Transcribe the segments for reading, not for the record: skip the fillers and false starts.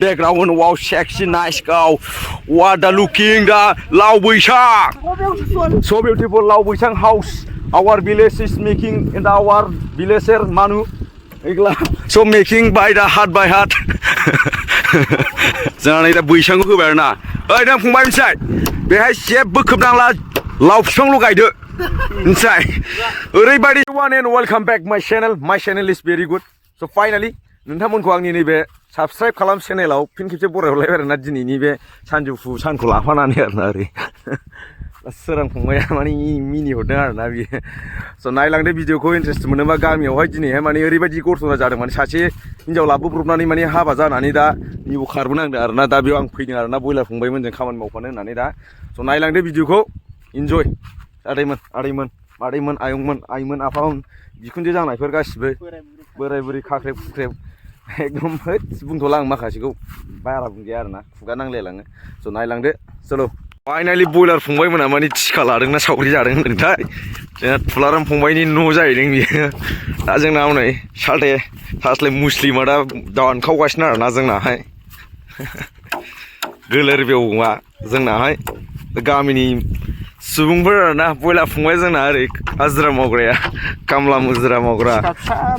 Background, wow, sexy, nice girl. What the looking, the Lao Buishang. So beautiful Lao Buishang house. Our village is making in our villager Manu. So making by the heart by heart. Jangan kita Buishang ku berna. Dan pemain inside. Behai siap berkembanglah Lao Buishang lu guide. Inside. Everybody, one and welcome back my channel. My channel is very good. So finally, नोंथांमोनखौ आंनि नैबे subscribe खालाम चेनेलाव फिन खेबसे बरायहरलायबाय आरोना दिनैनि बे सानजौफु सानखौ लाफानानै आरोना ओरै सोरां फंबाया माने मिनि हरदों आरोना बियो स' नायलांदो भिडिअखौ इन्ट्रेस्ट मोनोबा गामियावहाय दिनैहाय माने ओरैबायदि घटना जादों माने सासे हिन्जाव लाबोब्रबनानै माने हाबा जानानै दा निबो खारबोनांदों आरोना दा बेयाव आं फैदों आरोना बयलार फंबायमोनजों खामानि मावफानो होननानै दा स' नायलांदो भिडिअखौ इन्जय आदैमोन मादैमोन आइमोन आफामोन बिखुनजो जानायफोर गासिबो बोराय बुरै खाख्रेब खुख्रेब एकदम बुंथ'ला आं माखासेखौ बारा बुंजाया आरोना खुगा नांलायलाङो स' नायलांदो चलो फाइनालि बयलार फंबायमोना माने थिखा लादोंना सावरि जादों होनदोंथाय जोंना थुलाराम फंबायनि न' जाहैदों बियो दा जोंना हनै सालथे थास्लाय मुस्लिमा दा दानखावगासिनो आरोना जोंनाहाय गोलेर बेवआ जोंनाहाय गामिनि सुबुंफोर आरोना बयलार फंबाय जोंना ओरै हाजिरा मावग्राया खामला मुजिरा मावग्रा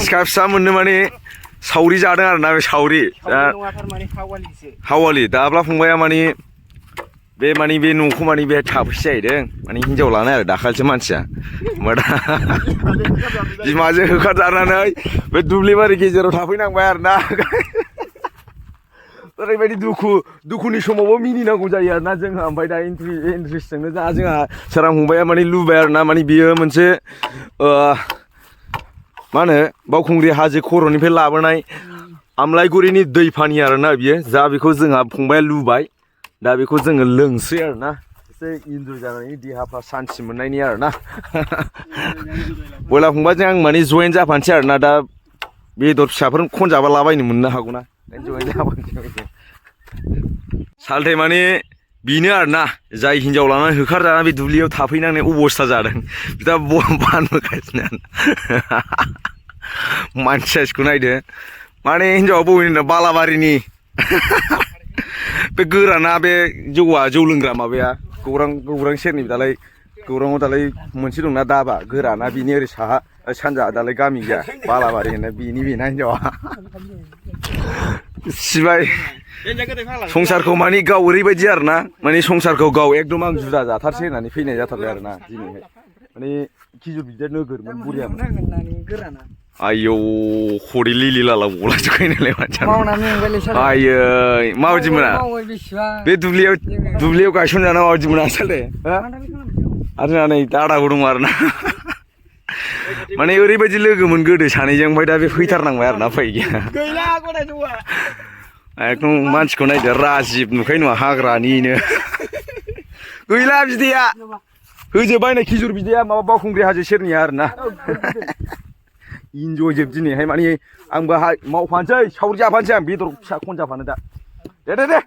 सिखा फिसा मोननो माने सावरि जादों आरोना बे सावरि हावालि दाब्ला फंबाया माने बे न'खौ माने बे थाफैसो जाहैदों माने हिन्जाव लानाय आरो दाखालिसो मानसिया ओमफ्राय दा बिमाजों होखारजानानै बे दुब्लिबारि गेजेराव थाफैनांबाय आरोना ओरैबायदि दुखुनि समावबो मिनिनांगौ जायो आरोना जोंहा ओमफ्राय दा इन्ट्रेस्टजोंनो जोंहा सोरां फंबाया माने लुबाय आरोना माने बियो मोनसे मा होनो बावखुंग्रि हाजो खर'निफ्राय लाबोनाय आमलायगुरिनि दै फानि आरोना बियो जा बेखौ जोंहा फंबाया लुबाय दा बेखौ जोङो लोंसै आरोना एसे इन्जय जानायनि देहाफ्रा सान्थि मोननायनि आरोना बयलार फंबायजों आं माने जयेन जाफानोसै आरोना दा बेदर फिसाफोर खनजाबा लाबायनो मोननो हागौना जयेन जाफानोसै सालथे माने बेनो आरोना जाय हिन्जाव लानानै होखारजानानै बे दुब्लियाव थाफैनांनाय अबस्था जादों बिदा बानबोगासिनो मानसि साइसखौ नायदो माने हिन्जावा बबेनि बालाबारिनि बे गोराना बे जौ लोंग्रा माबाया गौरां सेरनि दालाय गौराङाव दालाय मोनसे दंना दाबा गोराना बिनि ओरै साहा सानजा दालाय गामि गैया बालाबारि होनो बेना हिन्जावा सिबाय संसारखौ माने गाव ओरैबायदि आरोना माने संसारखौ गाव एकदम आं जुदा जाथारसै होननानै फैनाय जाथारबाय आरोना दिनैहाय माने खिजुर बिदिया नोगोरमोन बुरियामोन आयौ खरि लिलि लाला गलाजोबखायोनालाय मानसिया आयै माबायदिमोना बे दुब्लियाव गायसनजाना माबायदिमोना साले आरो जोंहा नै दादाबो दङ आरोना माने ओरैबायदि लोगोमोन गोदो सानैजों ओमफ्राय दा बे फैथारनांबाय आरोना फै गैया एकदम मानसिखौ नायदो राजिब नुखायो नङा हाग्रानिनो गैला बिदैया होजोबबाय नै खिजुर बिदैया माबा बावखुंग्रि हाजो सेरनिया आरोना इन्जय जोब दिनैहाय माने आंबो मावफानोसै सावरि जाफानोसै आं बेदर फिसा खनजाफानो दा दे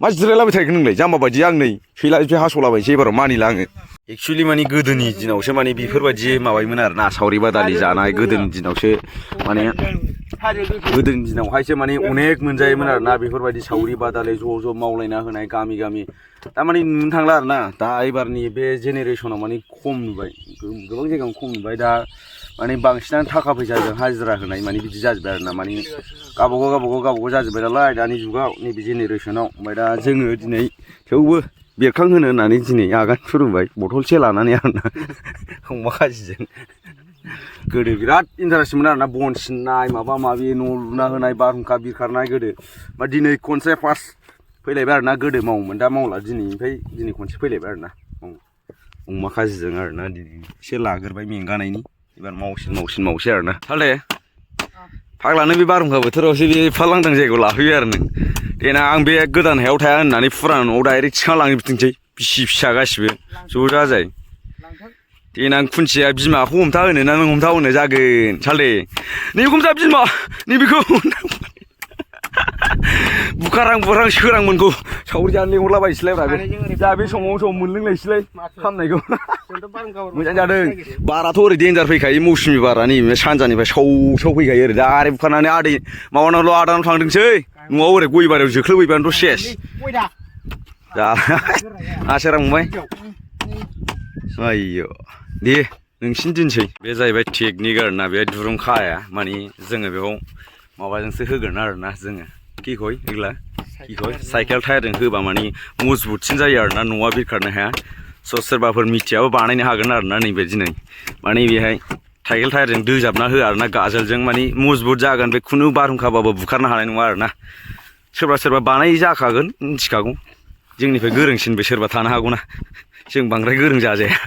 मा जिरायलाबाय थागोन नोंलाय जाम्बा बायदि आं नै फैलाजों हास'लाबायसै एबाराव मानिला आङो एक्सुवेलि माने गोदोनि दिनावसो माने बेफोरबायदि माबायोमोन आरोना सावरि बादालि जानाय गोदोनि दिनावसो माने गोदोनि दिनावहायसो माने अनेक मोनजायोमोन आरोना बेफोरबायदि सावरि बादालि ज' मावलायना होनाय गामि थारमाने नुनो थांला आरोना दा एबारनि बे जेनेरेसनाव माने खम नुबाय गोबां जायगायाव खम नुबाय दा माने बांसिनानो थाखा फैसाजों हाजिरा होनाय माने बिदि जाजोब्बाय आरोना माने गावबागाव जाजोब्बाय नालाय दानि जुगाव नैबे जेनेरेसनाव ओमफ्राय दा जोङो दिनै थेवबो बेरखांहोनो होननानै दिनै आगान सुरुबाय बथलसे लानानै आरोना अमा खाजिजों गोदो बिराद इन्टारेस्टमोन आरोना बन सिननाय माबा माबि न' लुना होनाय बारहुंखा बिरखारनाय गोदो मा दिनै खनसे फार्स्ट फैलायबाय आरोना गोदो मावोमोन दा मावला दिनै खनसे फैलायबाय आरोना अमा खाजिजों आरोना दिनै एसे लाग्रोबाय मेंगानायनि एबार मावसिन आरोना सालथे फाग्लानो बे बारहुंखा बोथोरावसो बे एफा लांदां जायगायाव लाफैबाय आरो नों देनां आं बे गोदान हायाव थाया होननानै फुराना न'आव डाइरेक्ट थिखांना लांनो बिथिंसै बिसि फिसा गासिबो ज' जाजाय देनां खुन्थिया बिमाखौ हमथा होनो ना नों हमथा होनो जागोन सालथे नैबेखौ हमथा बिमा नैबेखौ बुखारां बुखारां सोरांमोनखौ सावरि जानो लेंहरलाबायसैलाय ब्रा जा बे समाव सम मोनलोंलायसैलाय खामनायखौ मोजां जादों बाराथ' ओरै देन्जार फैखायो मौसुमि बारा नै सानजानिफ्राय साव फैखायो ओरै डाइरेक्ट बुखारनानै आदै माबानावल' आदानाव थांदोंसै न'आव ओरै गय बारियाव जोख्लोबहैबानोथ' सेस जा आसारा मोनबाय आयौ दे नोंसिनि दिनसै बे जाहैबाय टेकनिक आरोना बे दुरुं खाया माने जोङो बेखौ माबाजोंसो होगोन आरोना जोङो किखय एग्ला किखय साइकेल टायारजों होबा माने मजबुतसिन जायो आरोना न'आ बिरखारनो हाया स' सोरबाफोर मिथियाबो बानायनो हागोन आरोना नैबे दिनै माने बेहाय साइकेल टायारजों दोजाबना हो आरोना गाजोलजों माने मजबुत जागोन बे खुनु बारहुंखाबाबो बुखारनो हानाय नङा आरोना सोरबा सोरबा बानाय जाखागोन मिथिखागौ जोंनिफ्राय गोरोंसिनबो सोरबा थानो हागौना जों बांद्राय गोरों जाजाया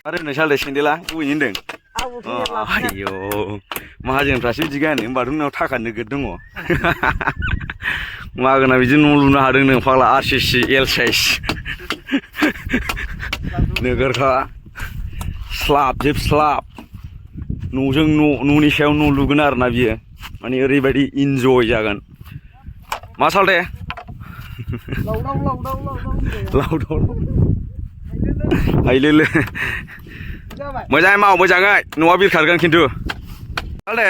आरो होननो सालथे सेन्देला बबेनि होनदों आयौ माहाजोनफ्रासो बिदि गानो होनबाथ' नोंनाव थाखा नोगोद दङ मागोना बिदि न' लुनो हादों नों फाग्ला RCC L साइज नोगोरखा स्लाब न'जों न'नि सायाव न' लुगोन आरोना बियो माने ओरैबायदि इन्जय जागोन मा सालथे लावदाव हायलोलो मोजाङै माव मोजाङै न'आ बिरखारगोन खिन्थु सालथे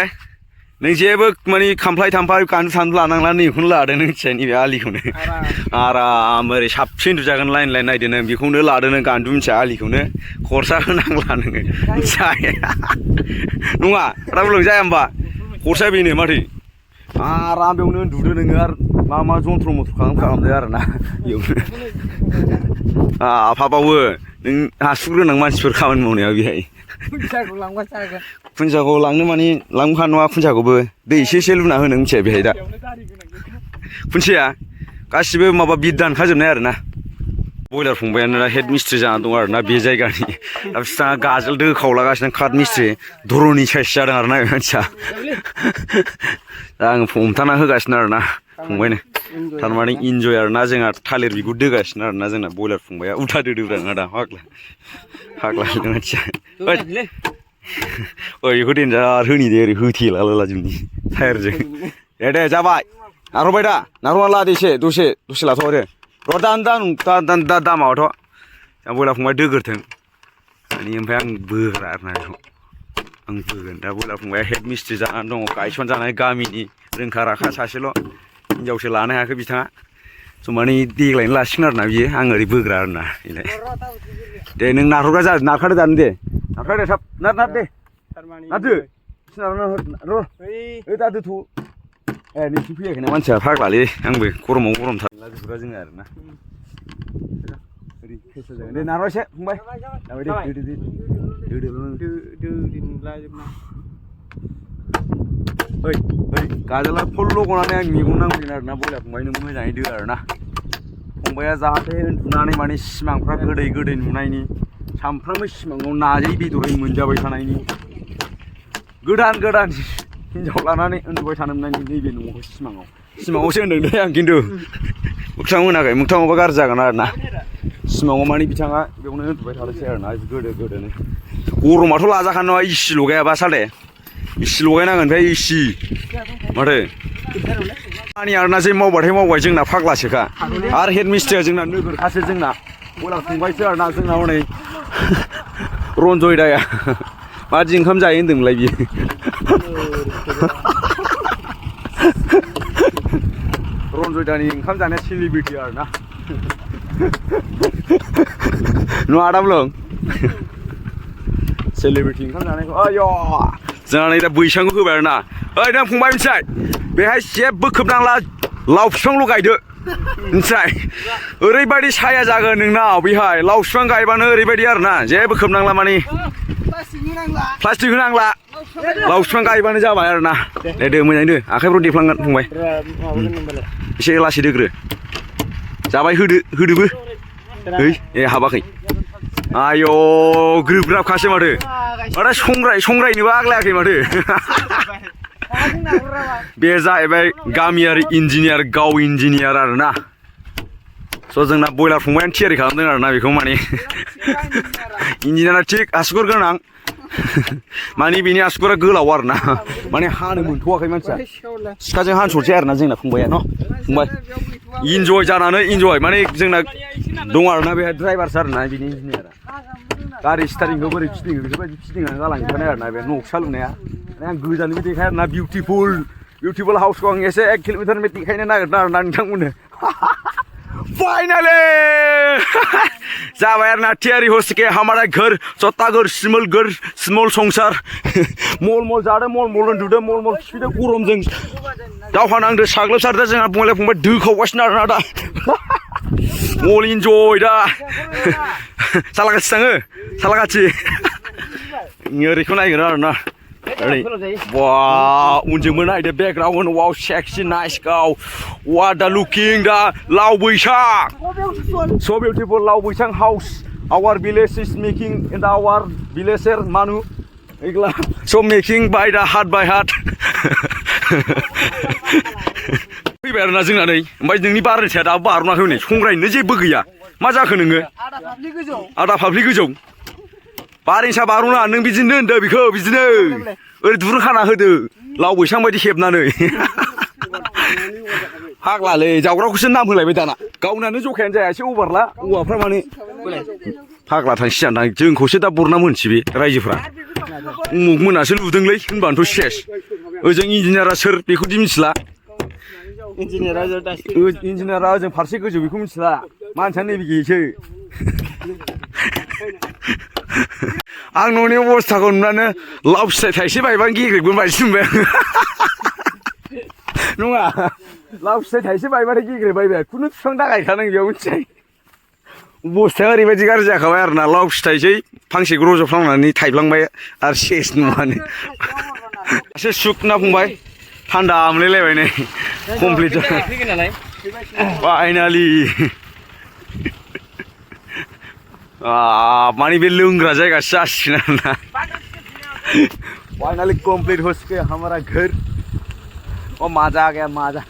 नों जेबो माने खामफ्लाय थामफ्लाय गान्दु सान्दु लानांला नैखौनो लादो नों मिथिबाय नैबे आलिखौनो आराम ओरै साबसिन उन्दुजागोन लाइन नायदो नों बेखौनो लादो नों गान्दु मिथिया आलिखौनो खरसा होनांला नोङो जाया नङा रावल' जाया होमबा खरसाया बेनो माथो आराम बेयावनो उन्दुदो नोङो आरो मा जन्थ्र मन्थ्र खालामदो आरोना बेयावनो आफाबावो नों हासुर गोनां मानसिफोर खामानि मावनाया बेहाय खुन्साखौ लांनो माने लांखा नङा खुन्साखौबो दै एसे लुना होनो मिथिया बेहाय दा खुन्साया गासिबो माबा बिद दानखाजोबनाय आरोना बयलार फंबायानो दा हेड मिस्ट्रि जाना दं आरोना बे जायगानि दा बिथाङा गाजोल दोखावलागासिनो काट मिस्ट्रि धरनि साइस जादों आरोना बे मानसिया दा आं हमथाना होगासिनो आरोना फंबायनो थारमाने इन्जय आरोना जोंहा थालिर बिगुर दोगासिनो आरोना जोंना बयलार फंबाया उल्था दोदोब्रा नङा दा फाग्ला मानसिया बेखौ देन्जार होनि दे ओरै होथेला जोंनि टायारजों दे जाबाय नारहरबाय दा नारहरना ला दे दसे लाथ' आरो र' दा माबाथ' दा बयलार फंबाय दोगोरथों माने ओमफ्राय आं बोग्रा आरोना बेखौ आं बोगोन दा बयलार फंबाया हेड मिस्ट्रि जानानै दङ गायसन जानाय गामिनि रोंखा राखा सासेल' हिनजावसो लानो हायाखै बिथाङा स' माने देग्लायनो लासिगोन आरोना बियो आं ओरै बोग्रा आरोना बेलाय दे नों नारहरग्रा जादो नारखादो दानो दे नारखादो थाब नार दे नारदो र' दादो थ' ए नोंसिनि फैयाखैना मानसिया फाग्लालै आंबो गरमाव गरमथार लाजोबग्रा जोङो आरोना ओरै फेसा जागोन दे नारबाय एसे फंबाय जाबाय दे ओइ गाजोला फल्ल' गनानै आं मेगन नांगोन आरोना बयलार फंबाय नों मोजाङै दो आरोना फंबाया जाहाथे उन्दुनानै माने सिमांफ्रा गोदै नुनायनि सानफ्रामबो सिमाङाव नाजै बेदरै मोनजाबाय थानायनि गोदान हिनजाव लानानै उन्दुबाय थानो मोननायनि नैबे न'आव सिमाङावसो होनदों दे आं खिन्थु मोगथाङाव होनाखै मोगथाङावबा गाज्रि जागोन आरोना सिमाङाव माने बिथाङा बेयावनो उन्दुबाय थानोसै आरोना गोदोनो गरमाथ' लाजाखानो नङा एसि लगायाबा सालथे एसि लगायनांगोन ओमफ्राय एसि माथो खामानि आरोना जे मावबाय जोंना फाग्लासोखा आरो हेड मिस्ट्रिया जोंना नोगोरखासो जोंना बयलार फंबायसो आरोना जोंना हनै रन्जय दाया मादि ओंखाम जायो होन्दोंमोनलाय बियो रन्जय दानि ओंखाम जानाया सेलिब्रिटि आरोना नु आदामलं सेलिब्रिटि ओंखाम जानायखौ आयौ जोंहा नै दा बैसांखौ होबाय आरोना ओइ नों फंबाय मिथिबाय बेहाय जेबो खोबनांला लाव बिफांल' गायदो मिथिबाय ओरैबायदि साया जागोन नोंनाव बेहाय लाव बिफां गायबानो ओरैबायदि आरोना जेबो खोबनांला माने प्लास्टिक होनांला लाव बिफां गायबानो जाबाय आरोना दे मोजाङै दो आखाइफ्राव देफ्लांगोन फंबाय एसे लासै दोग्रो जाबाय होदोबो ए हाबाखै आयौ ग्रोबग्राबखासो माथो संग्रायनोबो आग्लायाखै माथो बे जाहैबाय गामियारि इन्जिनियार गाव इन्जिनियार आरोना स' जोंना बयलार फंबायानो थियारि खालामदों आरोना बेखौ माने इन्जिनियारा थिग आसुगुर गोनां माने बिनि आसुगुरा गोलाव आरो ना माने हानो मोनथ'वाखै मानसिया सिखाजों हानस'नोसै आरो ना जोंना फंबाया न' फंबाय इन्जय जानानै इन्जय माने जोंना दं आरो ना बेहाय ड्राइभारसो आरो ना बिनि इन्जिनियारा गारि स्टारिंखौ बोरै फिदिङो बेफोरबायदि फिदिंनानै गालांजोबखानाय आरो ना बे नक्सा लुनाया आं गोजाननिफ्राय देखाय आरो ना बिउटिफुल हाउसखौ आं एसे 1 किल'मिटारनिफ्राय देखायनो नागिरदों आरो ना नोंथांमोननो फाइनाली जाबाय आरो ना थियारि हो सके हमारा घर छोटा घर स्मॉल संसार मल जादों मल उन्दुदों मल खिफिदों गरमजों दावहा नांदों साग्लोबसारदों जोंहा बुंलाय फंबाय दो खावगासिनो आरो ना दा मल इन्जय दा सालाखाथि थाङो सालाखाथि ओरैखौ नायगोन आरो ना wow unjung mana the background wow sexy nice cow what the looking the Lao Boishang so beautiful Lao Boishang house our village is making in our villager Manu so making by heart फैबाय आरोना जोंना नै ओमफ्राय नोंनि बारनोसैया दा बारनाखै हनै संग्रायनो जेबो गैया मा जाखो नोङो आदा फाफ्लि गोजौ बारेंसा बार'ना नों बिदिनो होनदो बेखौ बिदिनो ओरै दुरुं खाना होदो लाव बैसां बायदि हेबनानै फाग्लालै जावग्राखौसो नाम होलायबाय दाना गावनानो जखायानो जाया एसे अभारला औवाफ्रा माने फाग्ला थांसियान दां जोंखौसो दा बरना मोनसै बे रायजोफ्रा उमुक मोनासो लुदोंलै होनबानोथ' सेस ओजों इन्जिनियारा सोर बेखौदि मिथिला इन्जिनियारा ओजों फारसे गोजौ बेखौ मिथिला मानसियानो नैबेखेसो आं न'नि अबस्थाखौ नुनानै लाव फिथाइ थाइसे बायबानो गेग्रेबगोन बायदि मोनबाय नङा लाव फिथाइ थाइसे बायबाथाय गेग्रेबायबाय खुनु बिफां दा गायखानां बेयाव मिथिबाय अबस्थाया ओरैबायदि गाज्रि जाखाबाय आरो ना लाव फिथाइसै फांसे रज'फ्लांनानै थाइब्लांबाय आरो सेस नुवानो एसे सुख ना फंबाय थान्दा मोनलायलायबाय नै कमप्लिट फाइनालि मानी बे लोंग्रा जायगा जासिगोन आरोना फाइनली कंप्लीट हो सके हमारा घर और मजा आ गया मजा